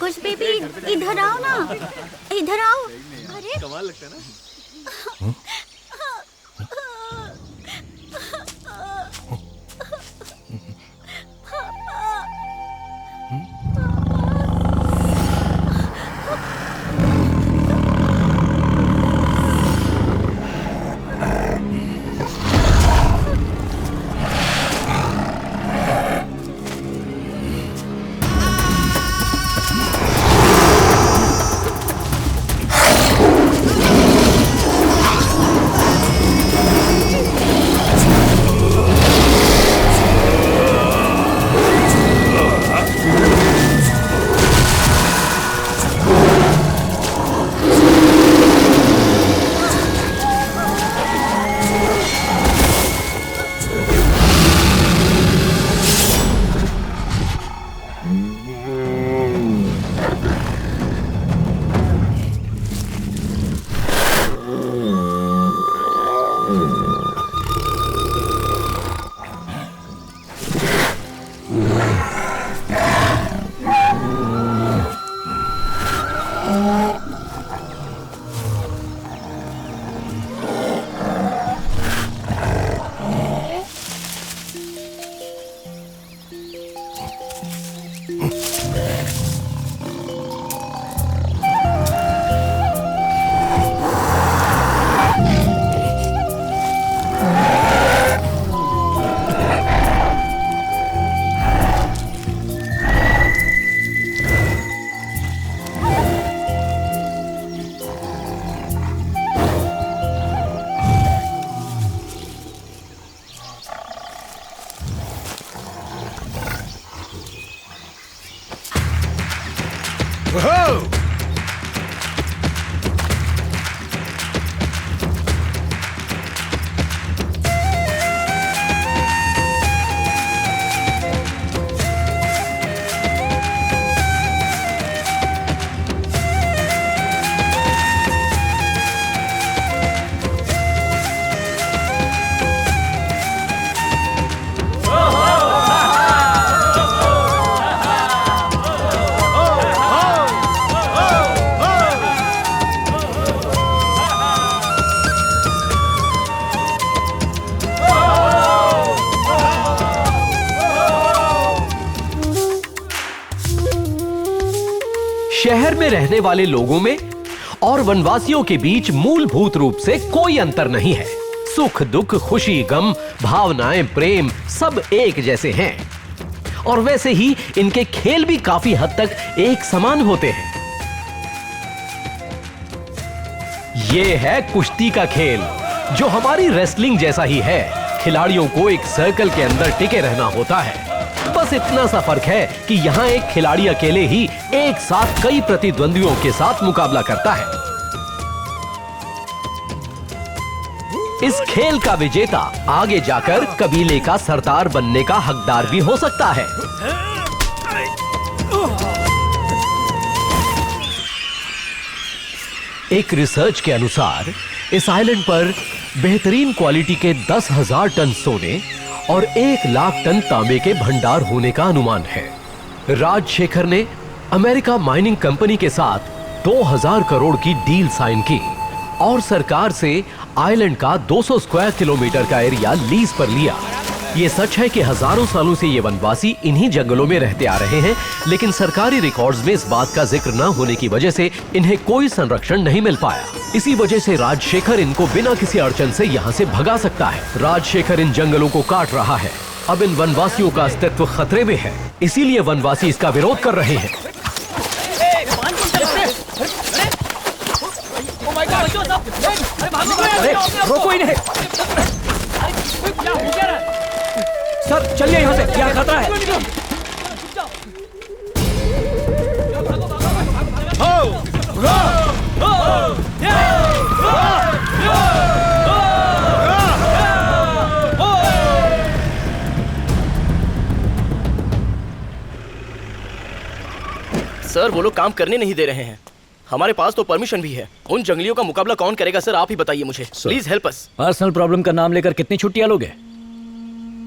Ghosh baby, इधर आओ ना, इधर आओ। अरे कमाल लगता है ना। शहर में रहने वाले लोगों में और वनवासियों के बीच मूलभूत रूप से कोई अंतर नहीं है। सुख दुख, खुशी गम, भावनाएं, प्रेम सब एक जैसे हैं। और वैसे ही इनके खेल भी काफी हद तक एक समान होते हैं। ये है कुश्ती का खेल, जो हमारी रेसलिंग जैसा ही है। खिलाड़ियों को एक सर्कल के अंदर टिके रहना होता है। बस इतना सा फर्क है कि यहाँ एक खिलाड़ी अकेले ही एक साथ कई प्रतिद्वंदियों के साथ मुकाबला करता है। इस खेल का विजेता आगे जाकर कबीले का सरदार बनने का हकदार भी हो सकता है। एक रिसर्च के अनुसार इस आइलैंड पर बेहतरीन क्वालिटी के 10,000 टन सोने और 1 लाख टन तांबे के भंडार होने का अनुमान है। राजशेखर ने अमेरिका माइनिंग कंपनी के साथ 2000 करोड़ की डील साइन की और सरकार से आइलैंड का 200 स्क्वायर किलोमीटर का एरिया लीज पर लिया। ये सच है कि हजारों सालों से ये वनवासी इन्हीं जंगलों में रहते आ रहे हैं, लेकिन सरकारी रिकॉर्ड्स में इस बात का जिक्र न होने की वजह से इन्हें कोई संरक्षण नहीं मिल पाया। इसी वजह से राजशेखर इनको बिना किसी अड़चन से यहाँ से भगा सकता है। राजशेखर इन जंगलों को काट रहा है। अब इन वनवासियों का अस्तित्व खतरे में है, इसीलिए वनवासी इसका विरोध कर रहे हैं। अरे रोको इन्हें। सर चलिए यहाँ से, क्या खतरा है? सर वो लोग काम करने नहीं दे रहे हैं। हमारे पास तो परमिशन भी है। उन जंगलियों का मुकाबला कौन करेगा सर, आप ही बताइए मुझे। Please help us. Personal problem का नाम लेकर कितनी छुट्टियां लोगे?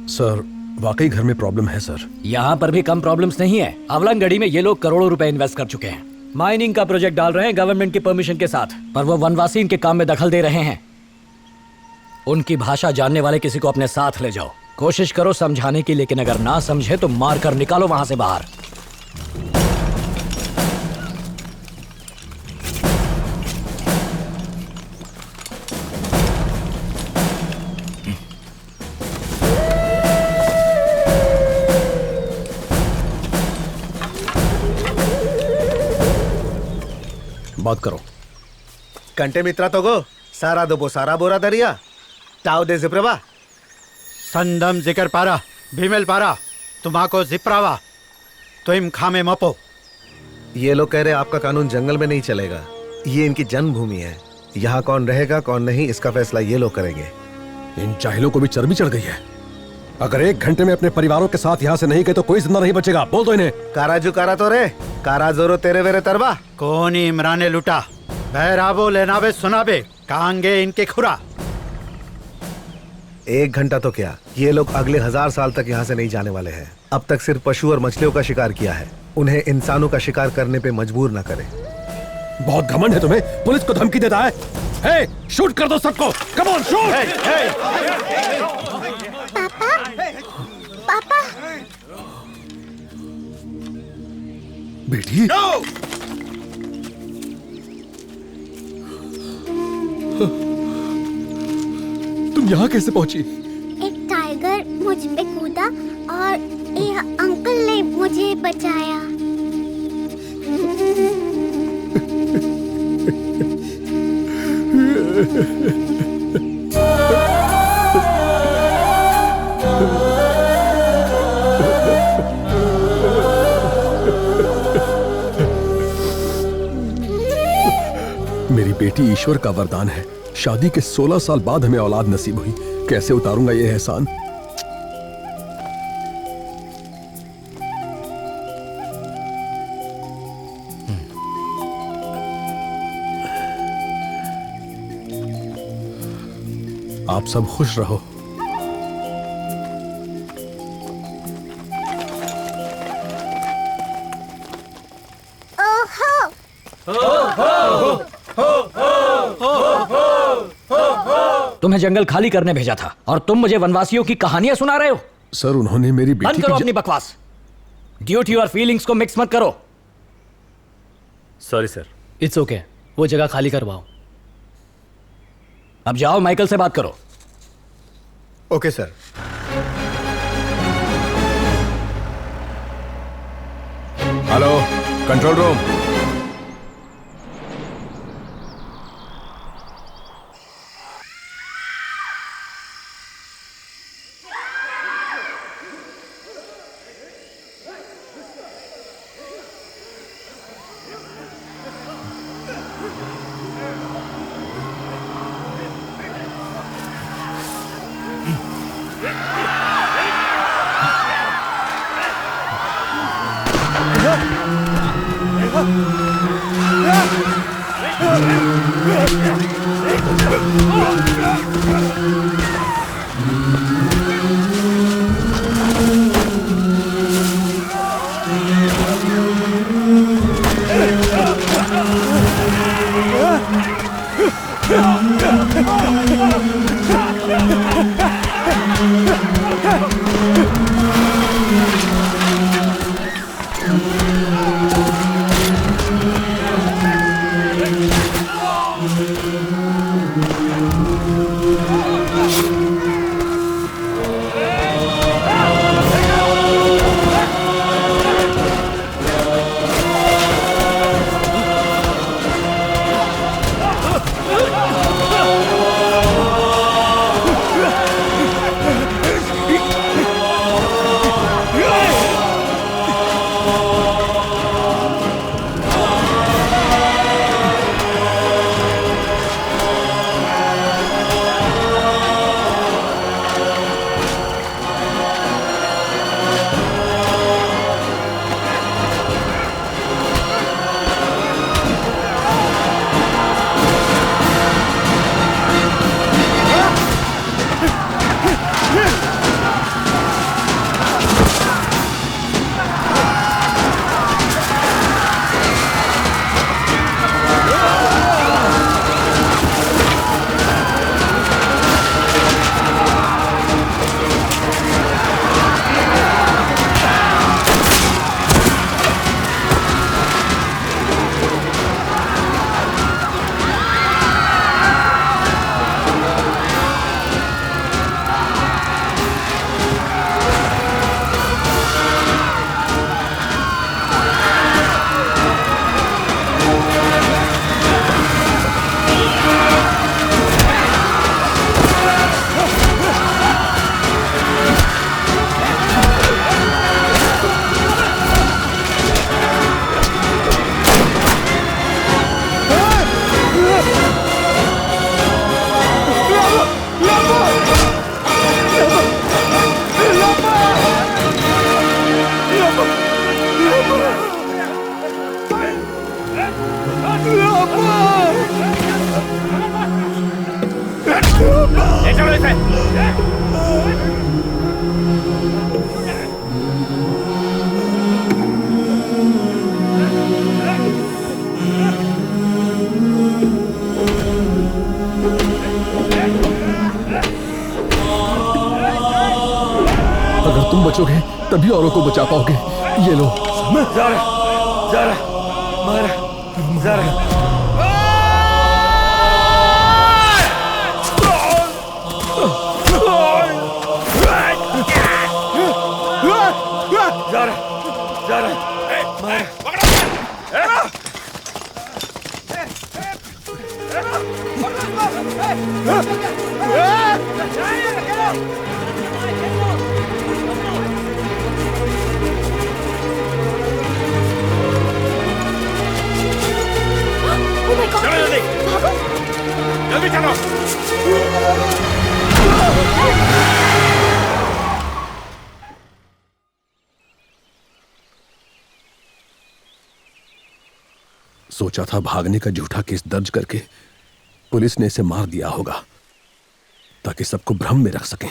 सर वाकई घर में प्रॉब्लम है सर। यहाँ पर भी कम प्रॉब्लम्स नहीं है। अवलंगड़ी में ये लोग करोड़ों रुपए इन्वेस्ट कर चुके हैं। माइनिंग का प्रोजेक्ट डाल रहे हैं गवर्नमेंट की परमिशन के साथ, पर वो वनवासी इनके काम में दखल दे रहे हैं। उनकी भाषा जानने वाले किसी को अपने साथ ले जाओ, कोशिश करो समझाने की, लेकिन अगर ना समझे तो मार कर निकालो वहां से बाहर। बात करो। कंटे मित्रा तो गो सारा दो सारा बोरा दरिया टाव दे जिप्रवा संदम जिकर पारा भीमेल पारा तुम्हाको जिप्रावा तो इम खामे मपो। ये लोग कह रहे आपका कानून जंगल में नहीं चलेगा, ये इनकी जन्मभूमि है। यहाँ कौन रहेगा कौन नहीं इसका फैसला ये लोग करेंगे। इन जाहिलों को भी चर्बी चढ़ गई है। अगर 1 घंटे में अपने परिवारों के साथ यहाँ से नहीं गए तो कोई जिंदा नहीं बचेगा। बोल दो इन्हें। काराजू कारा तो रे कारा जोरो तेरे वेरे तरबा कोनी इमराने लुटा बहराबो लेनाबे सुनाबे कांगे इनके खुरा। 1 घंटा तो क्या, ये लोग अगले 1000 साल तक यहाँ से नहीं जाने वाले हैं। अब तक सिर्फ पशु और मछलियों का शिकार किया है, उन्हें इंसानों का शिकार करने पे मजबूर न करें। बहुत घमंड है तुम्हें, पुलिस को धमकी देता है। हे, शूट कर दो सबको। Come on shoot. पापा बेटी तुम यहाँ कैसे पहुंची? एक टाइगर मुझ पे कूदा और ये अंकल ने मुझे बचाया। मेरी बेटी ईश्वर का वरदान है। शादी के 16 साल बाद हमें औलाद नसीब हुई। कैसे उतारूंगा ये एहसान। आप सब खुश रहो। तुम्हें जंगल खाली करने भेजा था और तुम मुझे वनवासियों की कहानियां सुना रहे हो। सर उन्होंने मेरी बेटी बंद करो अपनी बकवास। ड्यू टू योर फीलिंग्स को मिक्स मत करो। Sorry sir. इट्स ओके, वो जगह खाली करवाओ। अब जाओ माइकल से बात करो। Okay sir. Hello control room. अगर तुम बचोगे तभी औरों को बचा पाओगे। ये लो। ज़ारा, ज़ारा, मारा, ज़ारा। ज़ारा, ज़ारा, मारा। Oh my God! चलो जल्दी, भागो! जल्दी चलो। सोचा था भागने का झूठा केस दर्ज करके पुलिस ने इसे मार दिया होगा ताकि सबको भ्रम में रख सकें।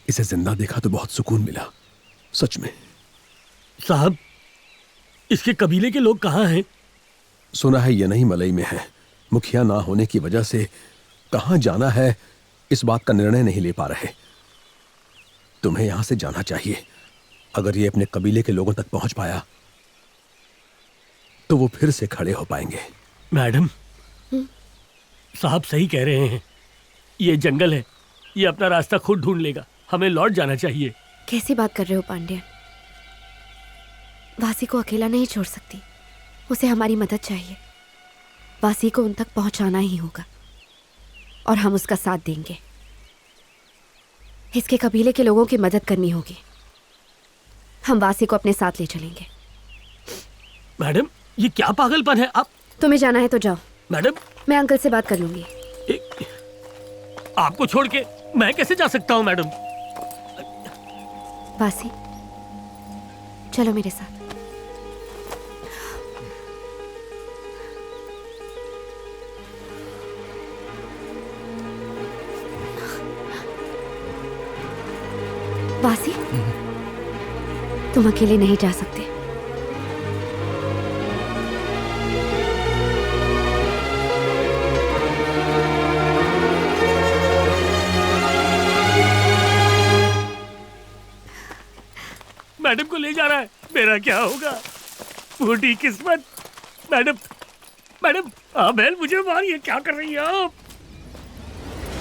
इसे जिंदा देखा तो बहुत सुकून मिला, सच में। साहब, इसके कबीले के लोग कहाँ हैं? सुना है ये नहीं मलई में है। मुखिया ना होने की वजह से कहां जाना है इस बात का निर्णय नहीं ले पा रहे। तुम्हें यहां से जाना चाहिए। अगर ये अपने कबीले के लोगों तक पहुंच पाया तो वो फिर से खड़े हो पाएंगे। मैडम, साहब सही कह रहे हैं। ये जंगल है, ये अपना रास्ता खुद ढूंढ लेगा। हमें लौट जाना चाहिए। कैसी बात कर रहे हो पांड्यन? वासी को अकेला नहीं छोड़ सकती, उसे हमारी मदद चाहिए। वासी को उन तक पहुंचाना ही होगा और हम उसका साथ देंगे। इसके कबीले के लोगों की मदद करनी होगी। हम वासी को अपने साथ ले चलेंगे। मैडम, ये क्या पागलपन है? आप तुम्हें जाना है तो जाओ। मैडम, मैं अंकल से बात कर लूंगी। आपको छोड़ के मैं कैसे जा सकता हूँ मैडम? वासी, चलो मेरे साथ। वासी, तुम अकेले नहीं जा सकते। मैडम को ले जा रहा है, मेरा क्या होगा? फूटी किस्मत। मैडम, मैडम, आप बहन मुझे मारिए, क्या कर रही हैं आप?